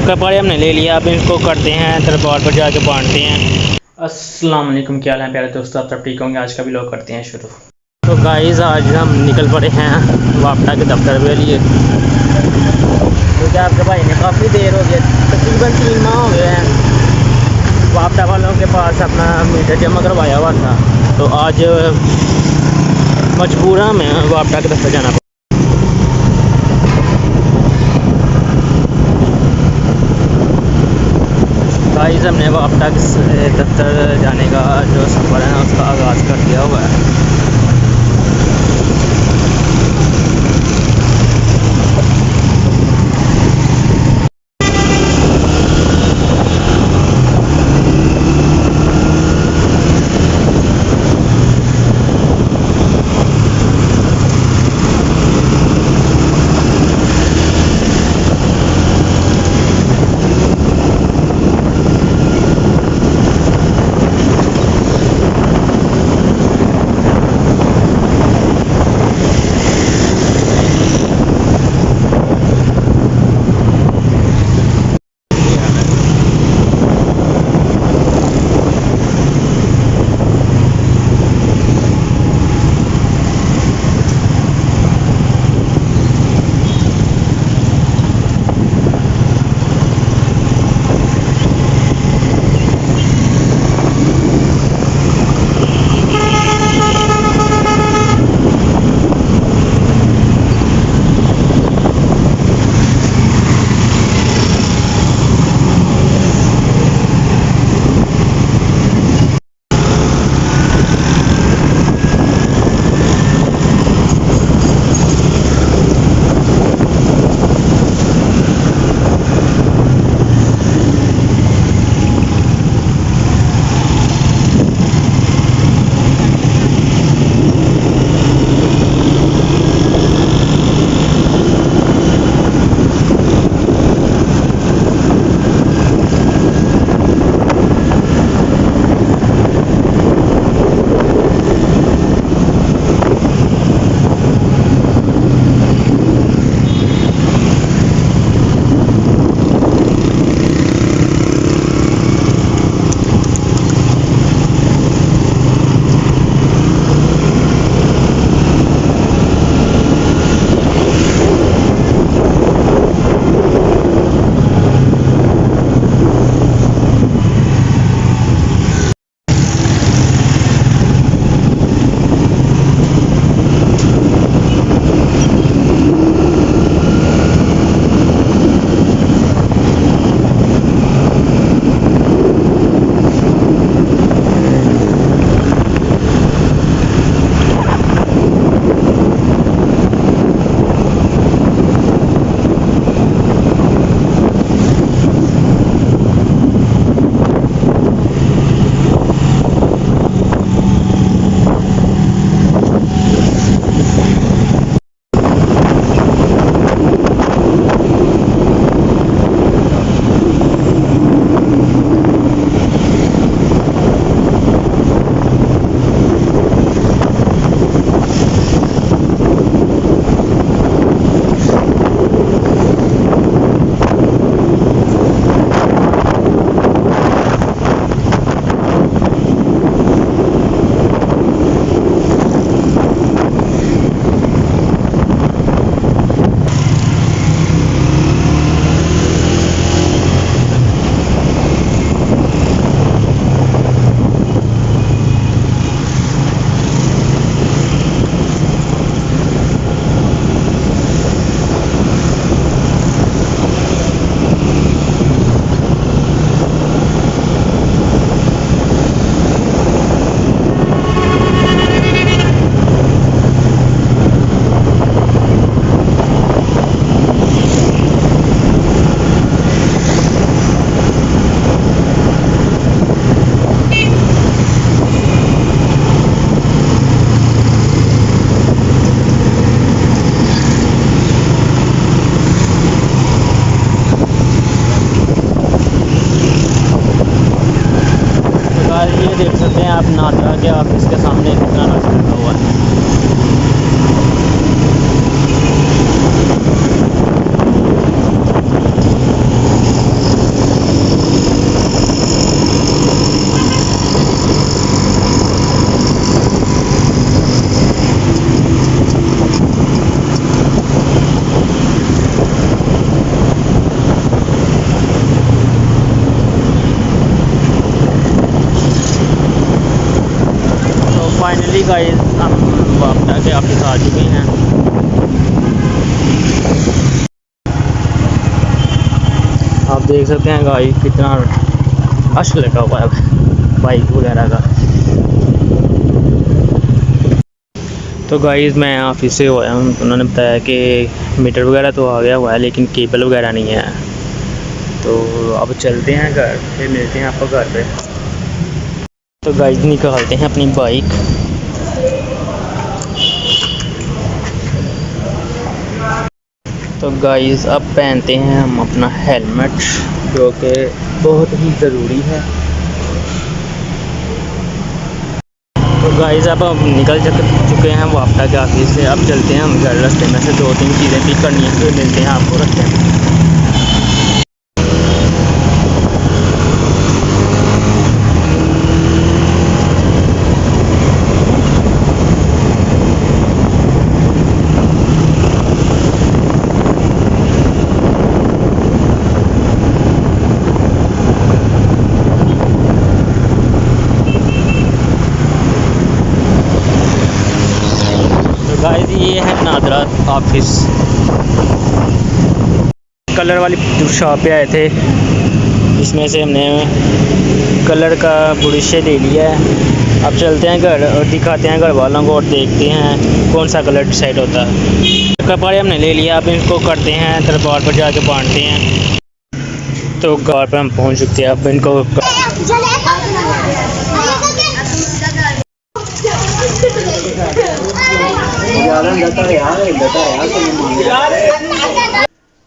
कपड़े हमने ले लिया, अब इनको करते हैं दरबार पर जाके बांटते हैं। अस्सलाम वालेकुम, क्या हाल है प्यारे दोस्तों, आप सब ठीक होंगे। आज का भी लोग करते हैं शुरू। तो गाइस आज हम निकल पड़े हैं वापटा के दफ्तर के लिए, क्योंकि आपके भाई ने काफ़ी देर हो गई, तकरीबन 3 माह हो गए हैं वापटा वालों के पास अपना मीटर जमा करवाया हुआ था। तो आज मजबूरन में वापटा के दफ्तर जाना। गाइस हमने वापटा के दफ्तर जाने का जो सफ़र है उसका आगाज़ कर दिया हुआ है। देख सकते हैं आप नादरा के ऑफिस के सामने कितना रश लगा हुआ है। गाइस हम वापटा के ऑफिस आ चुके हैं। आप देख सकते हैं गाइस कितना रश लगा हुआ है बाइक वगैरह का। तो गाइस मैं ऑफिस से आया हूँ, उन्होंने बताया कि मीटर वगैरह तो आ गया हुआ है लेकिन केबल वगैरह नहीं है। तो अब चलते हैं घर, फिर मिलते हैं आपको घर पे। तो गाइस निकालते हैं अपनी बाइक। तो गाइस अब पहनते हैं हम अपना हेलमेट, जो कि बहुत ही ज़रूरी है। तो गाइस अब हम निकल चुके हैं वापटा के ऑफिस से। अब चलते हैं हम घर। रास्ते में से 2-3 चीज़ें पिक करनी है, फिर मिलते हैं आपको रास्ते में। गाइस ये है नादरा ऑफिस। कलर वाली शॉप पे आए थे, इसमें से हमने कलर का ब्रश ले लिया है। अब चलते हैं घर और दिखाते हैं घर वालों को और देखते हैं कौन सा कलर डिसाइड होता है। कपड़े हमने ले लिया, अब इनको करते हैं दरबार पर जाके बांटते हैं। तो घर पर हम पहुंच चुके हैं। अब इनको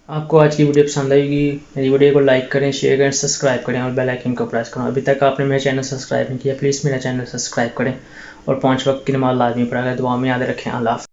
आपको आज की वीडियो पसंद आएगी, मेरी वीडियो को लाइक करें, शेयर करें, सब्सक्राइब करें और बेल आइकन को प्रेस करें। अभी तक आपने मेरा चैनल सब्सक्राइब नहीं किया, प्लीज़ मेरा चैनल सब्सक्राइब करें और 5 वक्त की नमाज़ लाजमी पढ़ा करें। दुआ में याद रखें। अल्लाह।